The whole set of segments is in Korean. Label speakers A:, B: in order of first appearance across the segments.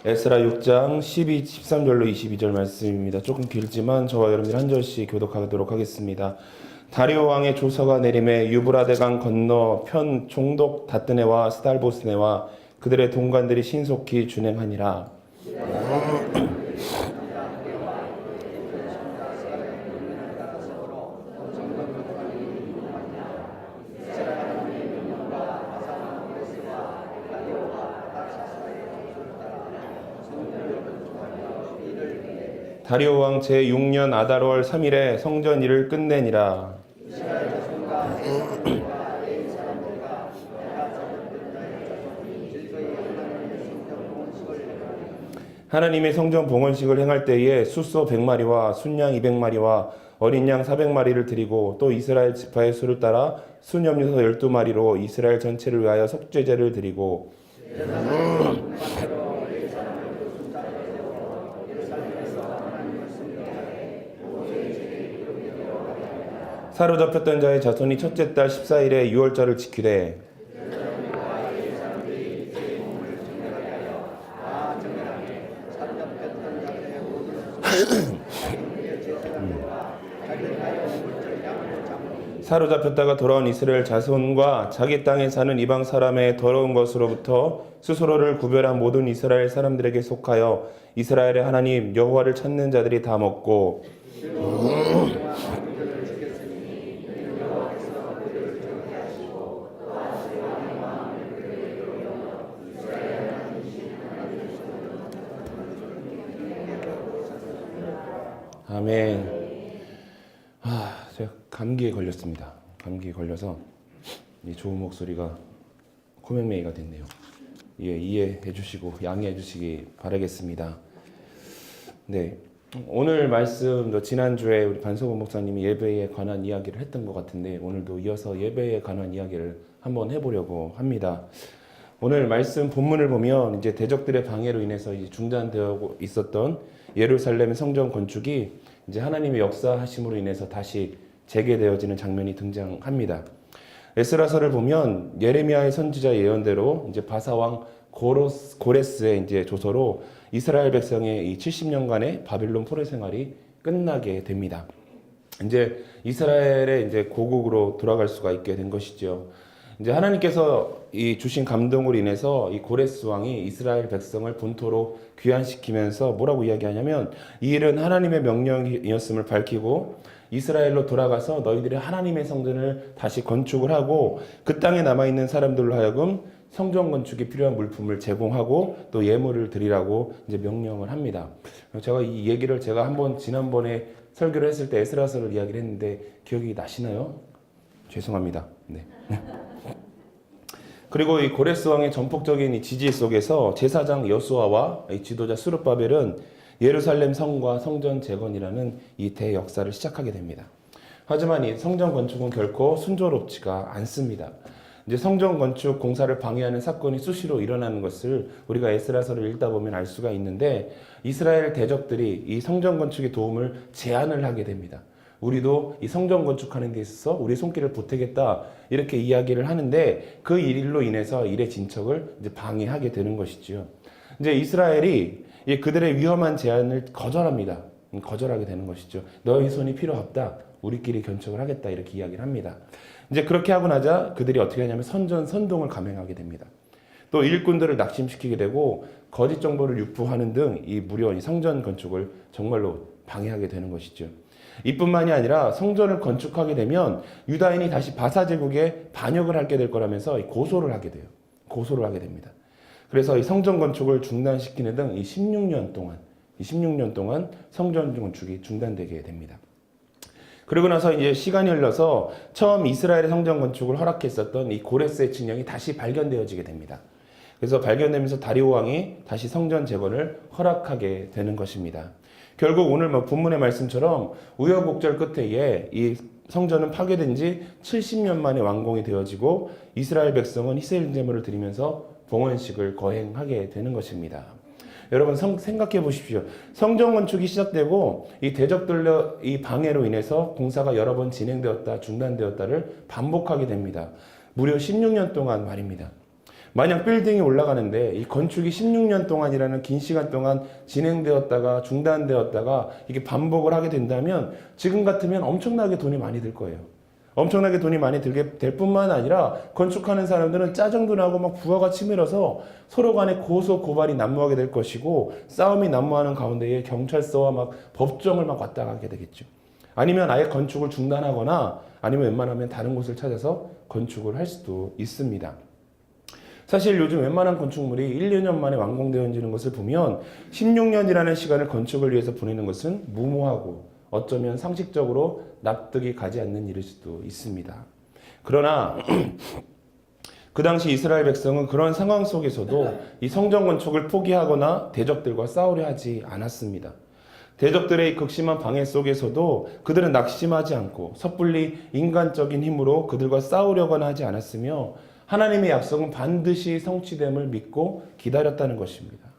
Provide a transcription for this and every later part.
A: 에스라 6장 13절로 22절 말씀입니다. 조금 길지만 저와 여러분들 한 절씩 교독하도록 하겠습니다. 다리오 왕의 조서가 내림에 유브라데 강 건너 편 총독 다뜨네와 스달보스네와 그들의 동관들이 신속히 준행하니라. 다리오 왕 제6년 아달월 3일에 성전 일을 끝내니라. 하나님의 성전 봉헌식을 행할 때에 숫소 100마리와 순양 200마리와 어린 양 400마리를 드리고 또 이스라엘 지파의 수를 따라 순염소 12마리로 이스라엘 전체를 위하여 속죄제를 드리고 사로잡혔던 자의 자손이 첫째 달 14일에 유월절을 지키되 사로잡혔다가 돌아온 이스라엘 자손과 자기 땅에 사는 이방 사람의 더러운 것으로부터 스스로를 구별한 모든 이스라엘 사람들에게 속하여 이스라엘의 하나님 여호와를 찾는 자들이 다 먹고 아멘. 제가 감기에 걸렸습니다. 감기에 걸려서 이 좋은 목소리가 코맹맹이가 됐네요. 이해해 주시고 양해해 주시기 바라겠습니다. 네, 오늘 말씀 지난주에 우리 반석원 목사님이 예배에 관한 이야기를 했던 것 같은데 오늘도 이어서 예배에 관한 이야기를 한번 해보려고 합니다. 오늘 말씀 본문을 보면 이제 대적들의 방해로 인해서 이제 중단되어 있었던 예루살렘 성전 건축이 이제 하나님의 역사하심으로 인해서 다시 재개되어지는 장면이 등장합니다. 에스라서를 보면 예레미야의 선지자 예언대로 이제 바사왕 고레스의 이제 조서로 이스라엘 백성의 이 70년간의 바빌론 포로 생활이 끝나게 됩니다. 이제 이스라엘의 이제 고국으로 돌아갈 수가 있게 된 것이죠. 이제 하나님께서 이 주신 감동으로 인해서 이 고레스 왕이 이스라엘 백성을 본토로 귀환시키면서 뭐라고 이야기하냐면 이 일은 하나님의 명령이었음을 밝히고 이스라엘로 돌아가서 너희들이 하나님의 성전을 다시 건축을 하고 그 땅에 남아있는 사람들로 하여금 성전 건축에 필요한 물품을 제공하고 또 예물을 드리라고 이제 명령을 합니다. 제가 이 얘기를 제가 한번 지난번에 설교를 했을 때 에스라서를 이야기를 했는데 기억이 나시나요? 죄송합니다. 네. 그리고 이 고레스 왕의 전폭적인 이 지지 속에서 제사장 여수아와 지도자 스룹바벨은 예루살렘 성과 성전 재건이라는 이 대역사를 시작하게 됩니다. 하지만 이 성전 건축은 결코 순조롭지가 않습니다. 이제 성전 건축 공사를 방해하는 사건이 수시로 일어나는 것을 우리가 에스라서를 읽다 보면 알 수가 있는데 이스라엘 대적들이 이 성전 건축의 도움을 제한을 하게 됩니다. 우리도 이 성전 건축하는 데 있어서 우리 손길을 보태겠다 이렇게 이야기를 하는데 그 일로 인해서 일의 진척을 이제 방해하게 되는 것이지요. 이제 이스라엘이 그들의 위험한 제안을 거절합니다. 거절하게 되는 것이죠. 너희 손이 필요 없다. 우리끼리 견척을 하겠다 이렇게 이야기를 합니다. 이제 그렇게 하고 나자 그들이 어떻게 하냐면 선동을 감행하게 됩니다. 또 일꾼들을 낙심시키게 되고 거짓 정보를 유포하는 등 이 무려 이 성전 건축을 정말로 방해하게 되는 것이죠. 이뿐만이 아니라 성전을 건축하게 되면 유다인이 다시 바사 제국에 반역을 하게 될 거라면서 고소를 하게 돼요. 고소를 하게 됩니다. 그래서 이 성전 건축을 중단시키는 등 이 16년 동안 성전 건축이 중단되게 됩니다. 그리고 나서 이제 시간이 흘러서 처음 이스라엘의 성전 건축을 허락했었던 이 고레스의 진영이 다시 발견되어지게 됩니다. 그래서 발견되면서 다리오 왕이 다시 성전 재건을 허락하게 되는 것입니다. 결국 오늘 본문의 말씀처럼 우여곡절 끝에 이 성전은 파괴된 지 70년 만에 완공이 되어지고 이스라엘 백성은 희생 제물을 드리면서 봉헌식을 거행하게 되는 것입니다. 여러분 생각해 보십시오. 성전 건축이 시작되고 이 대적들의 이 방해로 인해서 공사가 여러 번 진행되었다 중단되었다를 반복하게 됩니다. 무려 16년 동안 말입니다. 만약 빌딩이 올라가는데 이 건축이 16년 동안이라는 긴 시간 동안 진행되었다가 중단되었다가 이게 반복을 하게 된다면 지금 같으면 엄청나게 돈이 많이 들 거예요. 엄청나게 돈이 많이 들게 될 뿐만 아니라 건축하는 사람들은 짜증도 나고 막 부하가 치밀어서 서로 간에 고소 고발이 난무하게 될 것이고 싸움이 난무하는 가운데에 경찰서와 막 법정을 막 왔다 가게 되겠죠. 아니면 아예 건축을 중단하거나 아니면 웬만하면 다른 곳을 찾아서 건축을 할 수도 있습니다. 사실 요즘 웬만한 건축물이 1, 2년 만에 완공되어지는 것을 보면 16년이라는 시간을 건축을 위해서 보내는 것은 무모하고 어쩌면 상식적으로 납득이 가지 않는 일일 수도 있습니다. 그러나 그 당시 이스라엘 백성은 그런 상황 속에서도 이 성전 건축을 포기하거나 대적들과 싸우려 하지 않았습니다. 대적들의 극심한 방해 속에서도 그들은 낙심하지 않고 섣불리 인간적인 힘으로 그들과 싸우려거나 하지 않았으며 하나님의 약속은 반드시 성취됨을 믿고 기다렸다는 것입니다.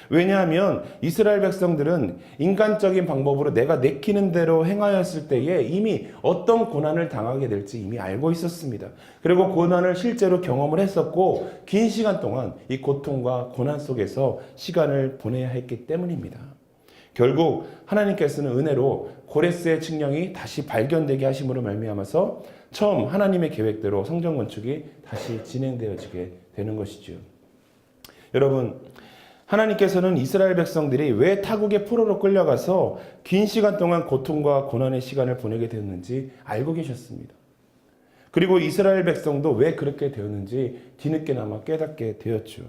A: 왜냐하면 이스라엘 백성들은 인간적인 방법으로 내가 내키는 대로 행하였을 때에 이미 어떤 고난을 당하게 될지 이미 알고 있었습니다. 그리고 고난을 실제로 경험을 했었고 긴 시간 동안 이 고통과 고난 속에서 시간을 보내야 했기 때문입니다. 결국 하나님께서는 은혜로 고레스의 칙령이 다시 발견되게 하심으로 말미암아서 처음 하나님의 계획대로 성전 건축이 다시 진행되어지게 되는 것이죠. 여러분, 하나님께서는 이스라엘 백성들이 왜 타국의 포로로 끌려가서 긴 시간 동안 고통과 고난의 시간을 보내게 되었는지 알고 계셨습니다. 그리고 이스라엘 백성도 왜 그렇게 되었는지 뒤늦게나마 깨닫게 되었죠.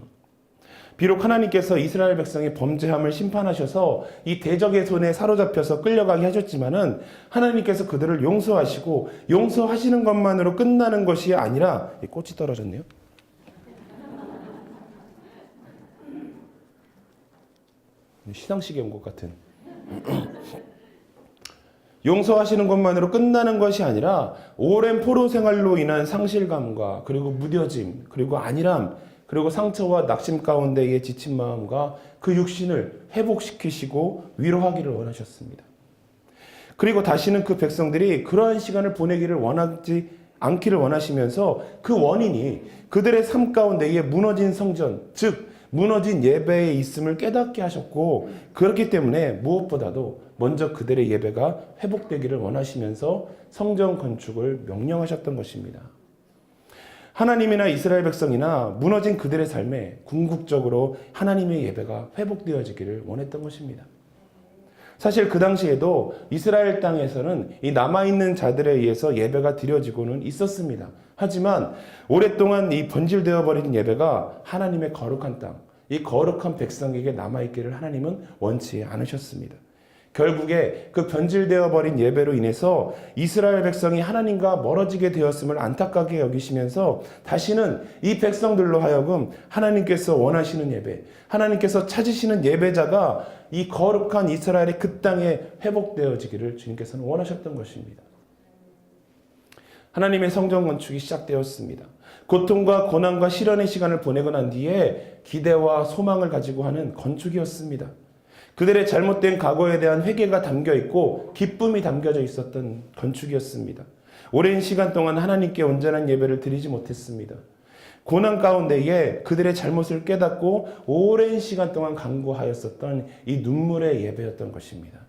A: 비록 하나님께서 이스라엘 백성의 범죄함을 심판하셔서 이 대적의 손에 사로잡혀서 끌려가게 하셨지만은 하나님께서 그들을 용서하시고 용서하시는 것만으로 끝나는 것이 아니라 꽃이 떨어졌네요. 시상식에 온 것 같은. 용서하시는 것만으로 끝나는 것이 아니라 오랜 포로 생활로 인한 상실감과 그리고 무뎌짐 그리고 안일함 그리고 상처와 낙심 가운데의 지친 마음과 그 육신을 회복시키시고 위로하기를 원하셨습니다. 그리고 다시는 그 백성들이 그러한 시간을 보내기를 원하지 않기를 원하시면서 그 원인이 그들의 삶 가운데에 무너진 성전, 즉 무너진 예배에 있음을 깨닫게 하셨고 그렇기 때문에 무엇보다도 먼저 그들의 예배가 회복되기를 원하시면서 성전 건축을 명령하셨던 것입니다. 하나님이나 이스라엘 백성이나 무너진 그들의 삶에 궁극적으로 하나님의 예배가 회복되어지기를 원했던 것입니다. 사실 그 당시에도 이스라엘 땅에서는 이 남아있는 자들에 의해서 예배가 드려지고는 있었습니다. 하지만 오랫동안 이 번질되어 버린 예배가 하나님의 거룩한 땅, 이 거룩한 백성에게 남아있기를 하나님은 원치 않으셨습니다. 결국에 그 변질되어 버린 예배로 인해서 이스라엘 백성이 하나님과 멀어지게 되었음을 안타깝게 여기시면서 다시는 이 백성들로 하여금 하나님께서 원하시는 예배, 하나님께서 찾으시는 예배자가 이 거룩한 이스라엘의 그 땅에 회복되어지기를 주님께서는 원하셨던 것입니다. 하나님의 성전 건축이 시작되었습니다. 고통과 고난과 시련의 시간을 보내고 난 뒤에 기대와 소망을 가지고 하는 건축이었습니다. 그들의 잘못된 과거에 대한 회개가 담겨 있고 기쁨이 담겨져 있었던 건축이었습니다. 오랜 시간 동안 하나님께 온전한 예배를 드리지 못했습니다. 고난 가운데에 그들의 잘못을 깨닫고 오랜 시간 동안 간구하였었던 이 눈물의 예배였던 것입니다.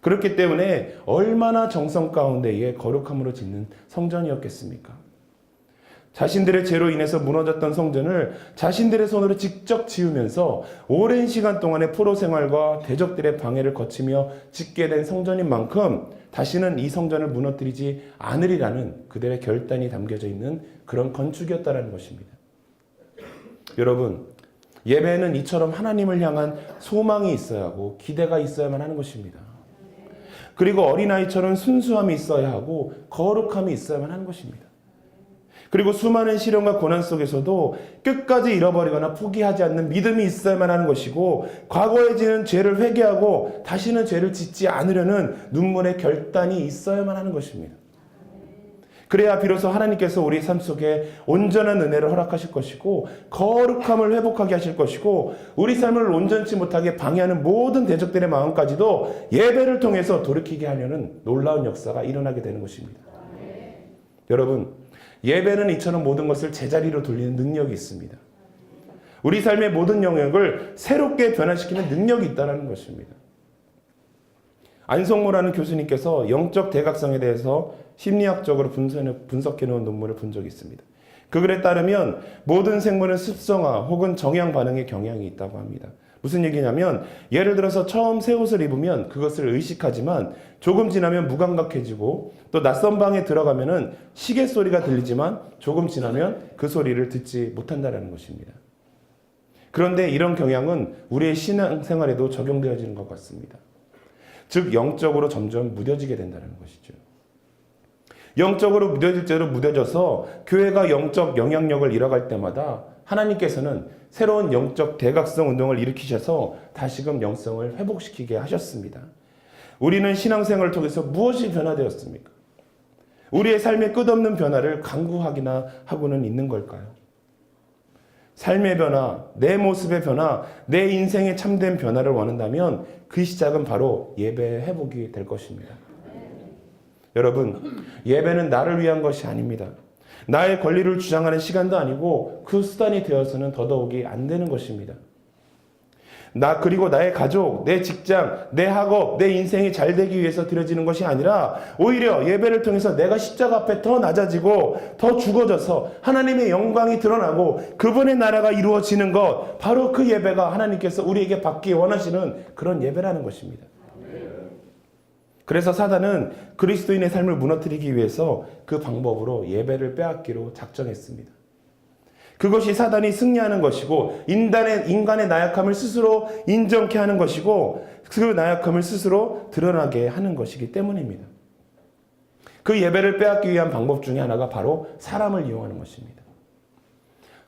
A: 그렇기 때문에 얼마나 정성 가운데에 거룩함으로 짓는 성전이었겠습니까? 자신들의 죄로 인해서 무너졌던 성전을 자신들의 손으로 직접 지으면서 오랜 시간 동안의 포로 생활과 대적들의 방해를 거치며 짓게 된 성전인 만큼 다시는 이 성전을 무너뜨리지 않으리라는 그들의 결단이 담겨져 있는 그런 건축이었다는 것입니다. 여러분, 예배는 이처럼 하나님을 향한 소망이 있어야 하고 기대가 있어야만 하는 것입니다. 그리고 어린아이처럼 순수함이 있어야 하고 거룩함이 있어야만 하는 것입니다. 그리고 수많은 시련과 고난 속에서도 끝까지 잃어버리거나 포기하지 않는 믿음이 있어야만 하는 것이고 과거에 지은 죄를 회개하고 다시는 죄를 짓지 않으려는 눈물의 결단이 있어야만 하는 것입니다. 그래야 비로소 하나님께서 우리 삶 속에 온전한 은혜를 허락하실 것이고 거룩함을 회복하게 하실 것이고 우리 삶을 온전치 못하게 방해하는 모든 대적들의 마음까지도 예배를 통해서 돌이키게 하려는 놀라운 역사가 일어나게 되는 것입니다. 여러분, 예배는 이처럼 모든 것을 제자리로 돌리는 능력이 있습니다. 우리 삶의 모든 영역을 새롭게 변화시키는 능력이 있다는 것입니다. 안성모라는 교수님께서 영적 대각성에 대해서 심리학적으로 분석해놓은 논문을 본 적이 있습니다. 그 글에 따르면 모든 생물은 습성화 혹은 정향 반응의 경향이 있다고 합니다. 무슨 얘기냐면 예를 들어서 처음 새 옷을 입으면 그것을 의식하지만 조금 지나면 무감각해지고 또 낯선 방에 들어가면은 시계 소리가 들리지만 조금 지나면 그 소리를 듣지 못한다는 것입니다. 그런데 이런 경향은 우리의 신앙생활에도 적용되어지는 것 같습니다. 즉 영적으로 점점 무뎌지게 된다는 것이죠. 영적으로 무뎌질 대로 무뎌져서 교회가 영적 영향력을 잃어갈 때마다 하나님께서는 새로운 영적 대각성 운동을 일으키셔서 다시금 영성을 회복시키게 하셨습니다. 우리는 신앙생활을 통해서 무엇이 변화되었습니까? 우리의 삶의 끝없는 변화를 강구하기나 하고는 있는 걸까요? 삶의 변화, 내 모습의 변화, 내 인생의 참된 변화를 원한다면 그 시작은 바로 예배의 회복이 될 것입니다. 여러분, 예배는 나를 위한 것이 아닙니다. 나의 권리를 주장하는 시간도 아니고 그 수단이 되어서는 더더욱이 안 되는 것입니다. 그리고 나의 가족, 내 직장, 내 학업, 내 인생이 잘 되기 위해서 드려지는 것이 아니라 오히려 예배를 통해서 내가 십자가 앞에 더 낮아지고 더 죽어져서 하나님의 영광이 드러나고 그분의 나라가 이루어지는 것, 바로 그 예배가 하나님께서 우리에게 받기 원하시는 그런 예배라는 것입니다. 그래서 사단은 그리스도인의 삶을 무너뜨리기 위해서 그 방법으로 예배를 빼앗기로 작정했습니다. 그것이 사단이 승리하는 것이고 인간의 나약함을 스스로 인정케 하는 것이고 그 나약함을 스스로 드러나게 하는 것이기 때문입니다. 그 예배를 빼앗기 위한 방법 중에 하나가 바로 사람을 이용하는 것입니다.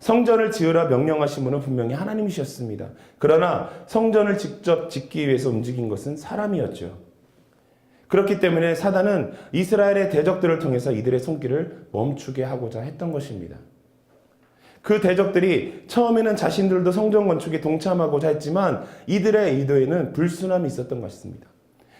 A: 성전을 지으라 명령하신 분은 분명히 하나님이셨습니다. 그러나 성전을 직접 짓기 위해서 움직인 것은 사람이었죠. 그렇기 때문에 사단은 이스라엘의 대적들을 통해서 이들의 손길을 멈추게 하고자 했던 것입니다. 그 대적들이 처음에는 자신들도 성전 건축에 동참하고자 했지만 이들의 의도에는 불순함이 있었던 것입니다.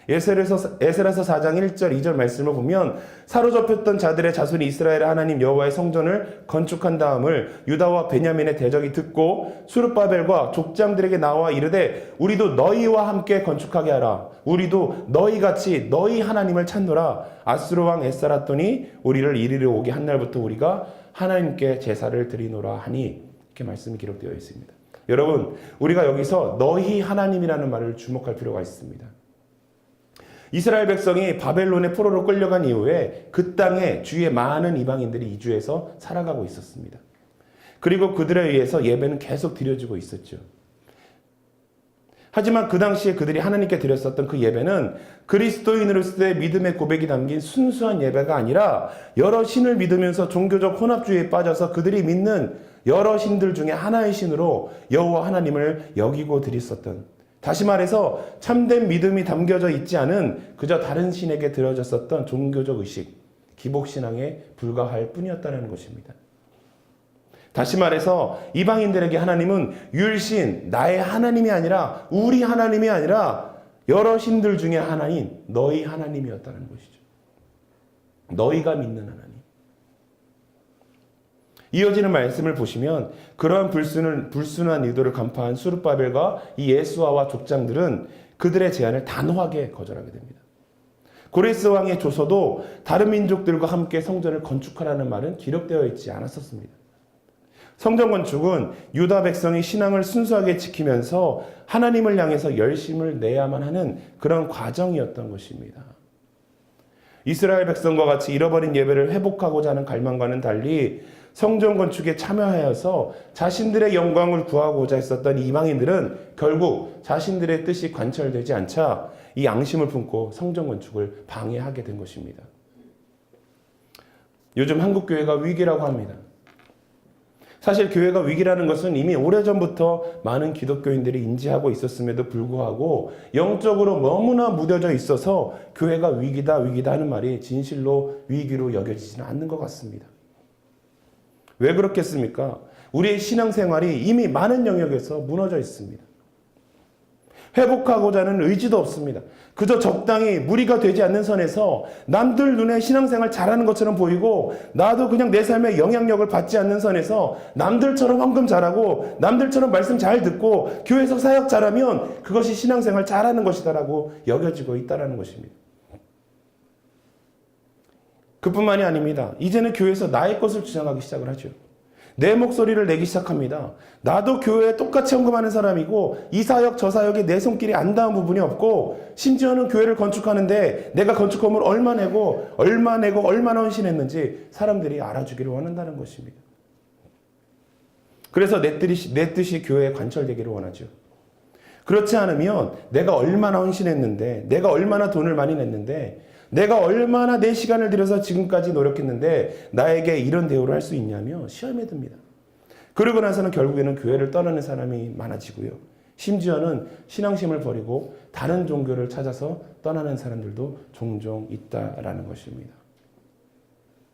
A: 에스라서 4장 1절 2절 말씀을 보면 사로잡혔던 자들의 자손이 이스라엘의 하나님 여호와의 성전을 건축한 다음을 유다와 베냐민의 대적이 듣고 수르바벨과 족장들에게 나와 이르되 우리도 너희와 함께 건축하게 하라. 우리도 너희같이 너희 하나님을 찾노라. 아수르 왕 에스라돈이 우리를 이리로 오게 한 날부터 우리가 하나님께 제사를 드리노라 하니, 이렇게 말씀이 기록되어 있습니다. 여러분, 우리가 여기서 너희 하나님이라는 말을 주목할 필요가 있습니다. 이스라엘 백성이 바벨론의 포로로 끌려간 이후에 그 땅에 주위에 많은 이방인들이 이주해서 살아가고 있었습니다. 그리고 그들에 의해서 예배는 계속 드려지고 있었죠. 하지만 그 당시에 그들이 하나님께 드렸었던 그 예배는 그리스도인으로서의 믿음의 고백이 담긴 순수한 예배가 아니라 여러 신을 믿으면서 종교적 혼합주의에 빠져서 그들이 믿는 여러 신들 중에 하나의 신으로 여호와 하나님을 여기고 드렸었던, 다시 말해서 참된 믿음이 담겨져 있지 않은 그저 다른 신에게 드려졌었던 종교적 의식, 기복신앙에 불과할 뿐이었다는 것입니다. 다시 말해서 이방인들에게 하나님은 율신, 나의 하나님이 아니라 우리 하나님이 아니라 여러 신들 중에 하나인 너희 하나님이었다는 것이죠. 너희가 믿는 하나님. 이어지는 말씀을 보시면 그러한 불순한 의도를 간파한 수르바벨과 이 예수아와 족장들은 그들의 제안을 단호하게 거절하게 됩니다. 고레스 왕의 조서도 다른 민족들과 함께 성전을 건축하라는 말은 기록되어 있지 않았었습니다. 성전 건축은 유다 백성이 신앙을 순수하게 지키면서 하나님을 향해서 열심을 내야만 하는 그런 과정이었던 것입니다. 이스라엘 백성과 같이 잃어버린 예배를 회복하고자 하는 갈망과는 달리 성전 건축에 참여하여서 자신들의 영광을 구하고자 했었던 이방인들은 결국 자신들의 뜻이 관철되지 않자 이 양심을 품고 성전 건축을 방해하게 된 것입니다. 요즘 한국교회가 위기라고 합니다. 사실 교회가 위기라는 것은 이미 오래전부터 많은 기독교인들이 인지하고 있었음에도 불구하고 영적으로 너무나 무뎌져 있어서 교회가 위기다 하는 말이 진실로 위기로 여겨지지는 않는 것 같습니다. 왜 그렇겠습니까? 우리의 신앙생활이 이미 많은 영역에서 무너져 있습니다. 회복하고자 하는 의지도 없습니다. 그저 적당히 무리가 되지 않는 선에서 남들 눈에 신앙생활 잘하는 것처럼 보이고 나도 그냥 내 삶에 영향력을 받지 않는 선에서 남들처럼 헌금 잘하고 남들처럼 말씀 잘 듣고 교회에서 사역 잘하면 그것이 신앙생활 잘하는 것이다라고 여겨지고 있다는 것입니다. 그뿐만이 아닙니다. 이제는 교회에서 나의 것을 주장하기 시작을 하죠. 내 목소리를 내기 시작합니다. 나도 교회에 똑같이 헌금하는 사람이고 이 사역 저 사역에 내 손길이 안 닿은 부분이 없고 심지어는 교회를 건축하는데 내가 건축금을 얼마 내고 얼마나 헌신했는지 사람들이 알아주기를 원한다는 것입니다. 그래서 내 뜻이 교회에 관철되기를 원하죠. 그렇지 않으면 내가 얼마나 헌신했는데 내가 얼마나 돈을 많이 냈는데 내가 얼마나 내 시간을 들여서 지금까지 노력했는데 나에게 이런 대우를 할 수 있냐며 시험에 듭니다. 그러고 나서는 결국에는 교회를 떠나는 사람이 많아지고요. 심지어는 신앙심을 버리고 다른 종교를 찾아서 떠나는 사람들도 종종 있다라는 것입니다.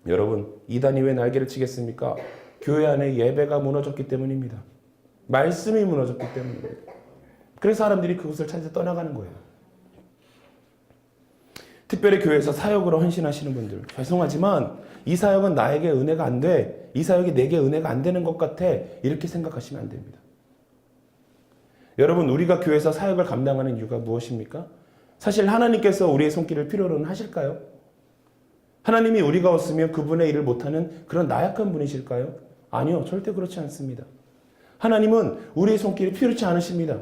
A: 여러분, 이단이 왜 날개를 치겠습니까? 교회 안에 예배가 무너졌기 때문입니다. 말씀이 무너졌기 때문입니다. 그래서 사람들이 그곳을 찾아 떠나가는 거예요. 특별히 교회에서 사역으로 헌신하시는 분들, 죄송하지만 이 사역은 나에게 은혜가 안 돼. 이 사역이 내게 은혜가 안 되는 것 같아. 이렇게 생각하시면 안 됩니다. 여러분, 우리가 교회에서 사역을 감당하는 이유가 무엇입니까? 사실 하나님께서 우리의 손길을 필요로는 하실까요? 하나님이 우리가 없으면 그분의 일을 못하는 그런 나약한 분이실까요? 아니요, 절대 그렇지 않습니다. 하나님은 우리의 손길이 필요치 않으십니다.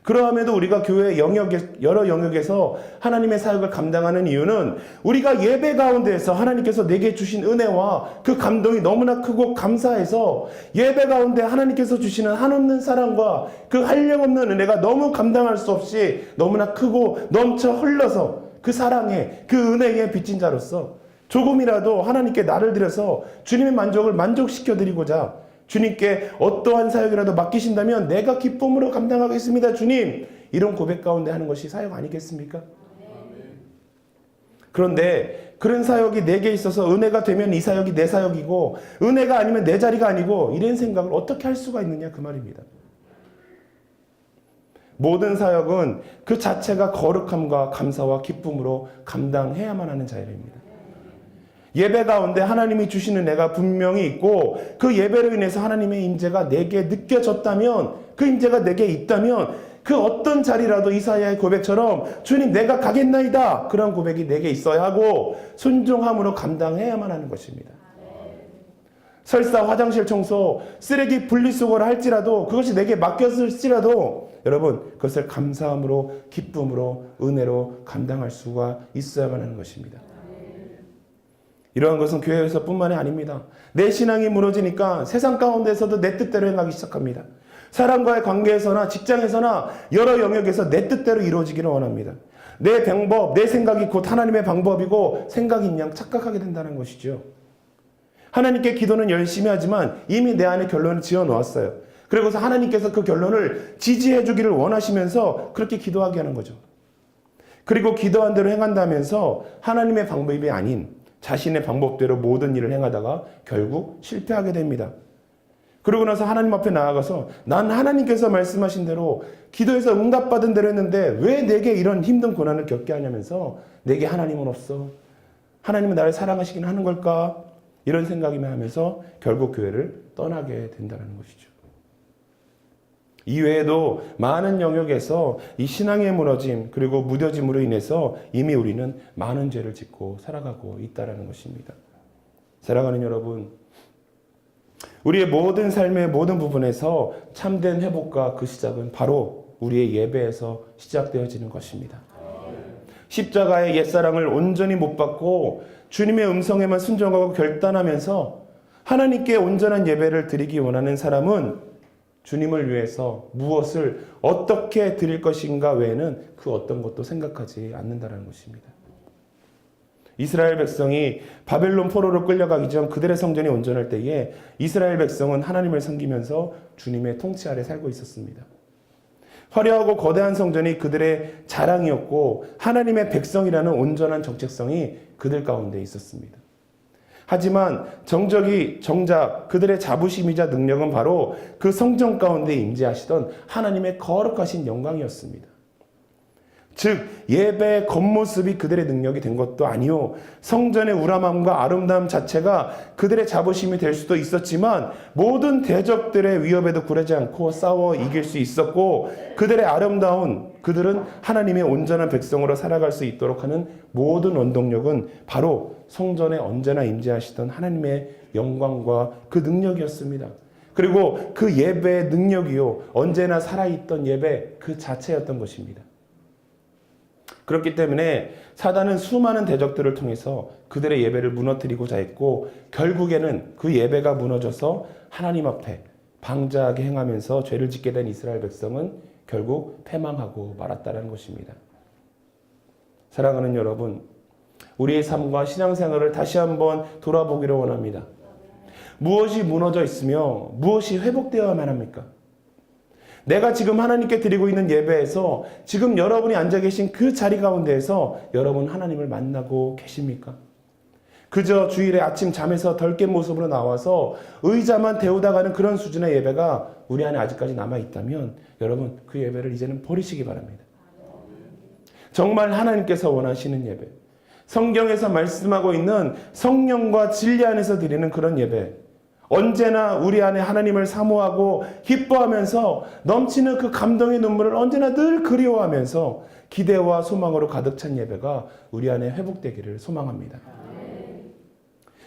A: 그러함에도 우리가 교회 여러 영역에서 하나님의 사역을 감당하는 이유는 우리가 예배 가운데에서 하나님께서 내게 주신 은혜와 그 감동이 너무나 크고 감사해서 예배 가운데 하나님께서 주시는 한없는 사랑과 그 한량없는 은혜가 너무 감당할 수 없이 너무나 크고 넘쳐 흘러서 그 사랑에 그 은혜에 빚진 자로서 조금이라도 하나님께 나를 들여서 주님의 만족을 만족시켜드리고자 주님께 어떠한 사역이라도 맡기신다면 내가 기쁨으로 감당하겠습니다. 주님, 이런 고백 가운데 하는 것이 사역 아니겠습니까? 그런데 그런 사역이 내게 있어서 은혜가 되면 이 사역이 내 사역이고 은혜가 아니면 내 자리가 아니고 이런 생각을 어떻게 할 수가 있느냐 그 말입니다. 모든 사역은 그 자체가 거룩함과 감사와 기쁨으로 감당해야만 하는 자리입니다. 예배 가운데 하나님이 주시는 은혜가 분명히 있고 그 예배로 인해서 하나님의 임재가 내게 느껴졌다면 그 임재가 내게 있다면 그 어떤 자리라도 이사야의 고백처럼 주님 내가 가겠나이다 그런 고백이 내게 있어야 하고 순종함으로 감당해야만 하는 것입니다. 설사 화장실 청소, 쓰레기 분리수거를 할지라도 그것이 내게 맡겼을지라도 여러분 그것을 감사함으로 기쁨으로 은혜로 감당할 수가 있어야만 하는 것입니다. 이러한 것은 교회에서 뿐만이 아닙니다. 내 신앙이 무너지니까 세상 가운데서도 내 뜻대로 행하기 시작합니다. 사람과의 관계에서나 직장에서나 여러 영역에서 내 뜻대로 이루어지기를 원합니다. 내 방법, 내 생각이 곧 하나님의 방법이고 생각인 양 착각하게 된다는 것이죠. 하나님께 기도는 열심히 하지만 이미 내 안에 결론을 지어 놓았어요. 그리고서 하나님께서 그 결론을 지지해 주기를 원하시면서 그렇게 기도하게 하는 거죠. 그리고 기도한 대로 행한다면서 하나님의 방법이 아닌 자신의 방법대로 모든 일을 행하다가 결국 실패하게 됩니다. 그러고 나서 하나님 앞에 나아가서 난 하나님께서 말씀하신 대로 기도해서 응답받은 대로 했는데 왜 내게 이런 힘든 고난을 겪게 하냐면서 내게 하나님은 없어. 하나님은 나를 사랑하시긴 하는 걸까? 이런 생각이면 하면서 결국 교회를 떠나게 된다는 것이죠. 이외에도 많은 영역에서 이 신앙의 무너짐 그리고 무뎌짐으로 인해서 이미 우리는 많은 죄를 짓고 살아가고 있다는 것입니다. 사랑하는 여러분, 우리의 모든 삶의 모든 부분에서 참된 회복과 그 시작은 바로 우리의 예배에서 시작되어지는 것입니다. 십자가의 옛사랑을 온전히 못 받고 주님의 음성에만 순종하고 결단하면서 하나님께 온전한 예배를 드리기 원하는 사람은 주님을 위해서 무엇을 어떻게 드릴 것인가 외에는 그 어떤 것도 생각하지 않는다는 것입니다. 이스라엘 백성이 바벨론 포로로 끌려가기 전 그들의 성전이 온전할 때에 이스라엘 백성은 하나님을 섬기면서 주님의 통치 아래 살고 있었습니다. 화려하고 거대한 성전이 그들의 자랑이었고 하나님의 백성이라는 온전한 정체성이 그들 가운데 있었습니다. 하지만 정작 그들의 자부심이자 능력은 바로 그 성전 가운데 임재하시던 하나님의 거룩하신 영광이었습니다. 즉 예배의 겉모습이 그들의 능력이 된 것도 아니요, 성전의 우람함과 아름다움 자체가 그들의 자부심이 될 수도 있었지만 모든 대적들의 위협에도 굴하지 않고 싸워 이길 수 있었고, 그들은 하나님의 온전한 백성으로 살아갈 수 있도록 하는 모든 원동력은 바로 성전에 언제나 임재하시던 하나님의 영광과 그 능력이었습니다. 그리고 그 예배의 능력이요, 언제나 살아있던 예배 그 자체였던 것입니다. 그렇기 때문에 사단은 수많은 대적들을 통해서 그들의 예배를 무너뜨리고자 했고, 결국에는 그 예배가 무너져서 하나님 앞에 방자하게 행하면서 죄를 짓게 된 이스라엘 백성은 결국 패망하고 말았다는 것입니다. 사랑하는 여러분, 우리의 삶과 신앙생활을 다시 한번 돌아보기를 원합니다. 무엇이 무너져 있으며 무엇이 회복되어야만 합니까? 내가 지금 하나님께 드리고 있는 예배에서 지금 여러분이 앉아 계신 그 자리 가운데에서 여러분 하나님을 만나고 계십니까? 그저 주일에 아침 잠에서 덜 깬 모습으로 나와서 의자만 데우다 가는 그런 수준의 예배가 우리 안에 아직까지 남아있다면 여러분 그 예배를 이제는 버리시기 바랍니다. 정말 하나님께서 원하시는 예배, 성경에서 말씀하고 있는 성령과 진리 안에서 드리는 그런 예배, 언제나 우리 안에 하나님을 사모하고 기뻐하면서 넘치는 그 감동의 눈물을 언제나 늘 그리워하면서 기대와 소망으로 가득 찬 예배가 우리 안에 회복되기를 소망합니다.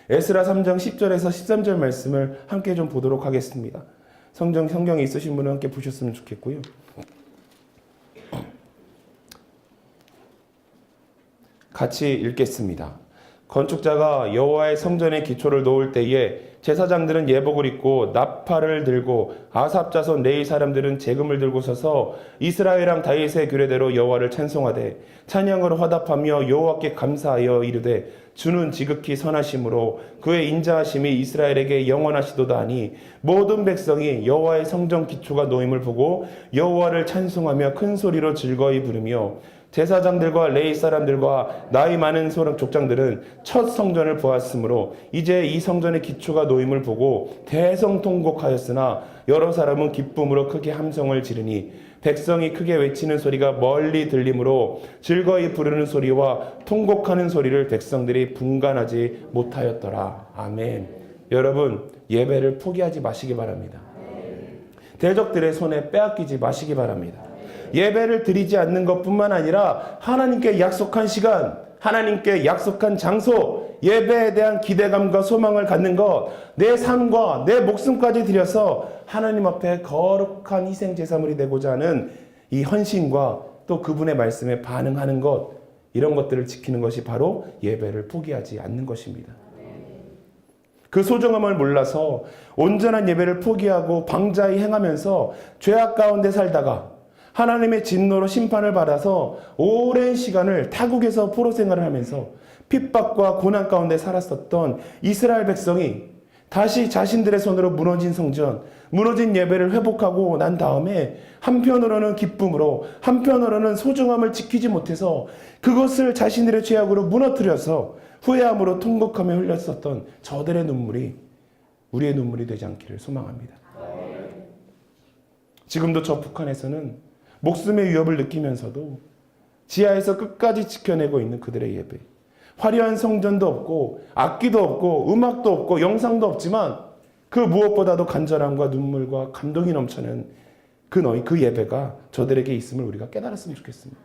A: 에스라 3장 10절에서 13절 말씀을 함께 좀 보도록 하겠습니다. 성경에 있으신 분은 함께 보셨으면 좋겠고요. 같이 읽겠습니다. 건축자가 여호와의 성전의 기초를 놓을 때에 제사장들은 예복을 입고 나팔을 들고 아삽 자손 레위 사람들은 재금을 들고 서서 이스라엘 왕 다윗의 규례대로 여호와를 찬송하되 찬양으로 화답하며 여호와께 감사하여 이르되 주는 지극히 선하심으로 그의 인자하심이 이스라엘에게 영원하시도다 하니 모든 백성이 여호와의 성전 기초가 놓임을 보고 여호와를 찬송하며 큰 소리로 즐거이 부르며 제사장들과 레위 사람들과 나이 많은 소령 족장들은 첫 성전을 보았으므로 이제 이 성전의 기초가 놓임을 보고 대성통곡하였으나 여러 사람은 기쁨으로 크게 함성을 지르니 백성이 크게 외치는 소리가 멀리 들리므로 즐거이 부르는 소리와 통곡하는 소리를 백성들이 분간하지 못하였더라. 아멘. 여러분 예배를 포기하지 마시기 바랍니다. 대적들의 손에 빼앗기지 마시기 바랍니다. 예배를 드리지 않는 것뿐만 아니라 하나님께 약속한 시간, 하나님께 약속한 장소, 예배에 대한 기대감과 소망을 갖는 것, 내 삶과 내 목숨까지 드려서 하나님 앞에 거룩한 희생제사물이 되고자 하는 이 헌신과 또 그분의 말씀에 반응하는 것, 이런 것들을 지키는 것이 바로 예배를 포기하지 않는 것입니다. 그 소중함을 몰라서 온전한 예배를 포기하고 방자히 행하면서 죄악 가운데 살다가 하나님의 진노로 심판을 받아서 오랜 시간을 타국에서 포로 생활을 하면서 핍박과 고난 가운데 살았었던 이스라엘 백성이 다시 자신들의 손으로 무너진 성전, 무너진 예배를 회복하고 난 다음에 한편으로는 기쁨으로, 한편으로는 소중함을 지키지 못해서 그것을 자신들의 죄악으로 무너뜨려서 후회함으로 통곡하며 흘렸었던 저들의 눈물이 우리의 눈물이 되지 않기를 소망합니다. 지금도 저 북한에서는 목숨의 위협을 느끼면서도 지하에서 끝까지 지켜내고 있는 그들의 예배, 화려한 성전도 없고 악기도 없고 음악도 없고 영상도 없지만 그 무엇보다도 간절함과 눈물과 감동이 넘치는 그 예배가 저들에게 있음을 우리가 깨달았으면 좋겠습니다.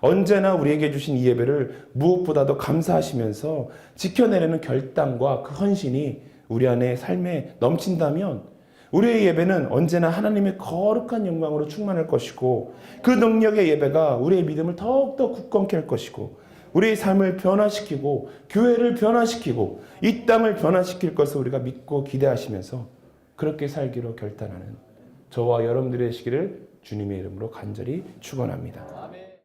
A: 언제나 우리에게 주신 이 예배를 무엇보다도 감사하시면서 지켜내려는 결단과 그 헌신이 우리 안에 삶에 넘친다면 우리의 예배는 언제나 하나님의 거룩한 영광으로 충만할 것이고 그 능력의 예배가 우리의 믿음을 더욱더 굳건케 할 것이고 우리의 삶을 변화시키고 교회를 변화시키고 이 땅을 변화시킬 것을 우리가 믿고 기대하시면서 그렇게 살기로 결단하는 저와 여러분들의 시기를 주님의 이름으로 간절히 축원합니다.